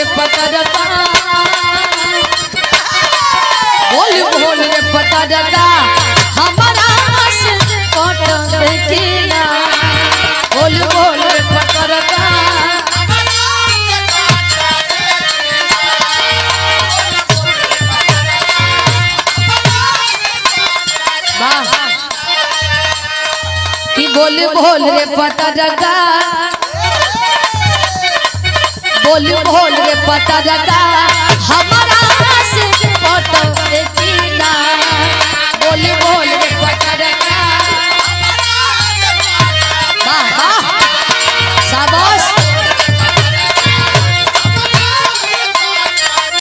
रे पता रखा बोल रे पता रखा हमारा से कोट देखिना बोल रे पता रखा कि बोल रे पता रखा बोल रे पता रखा हमारा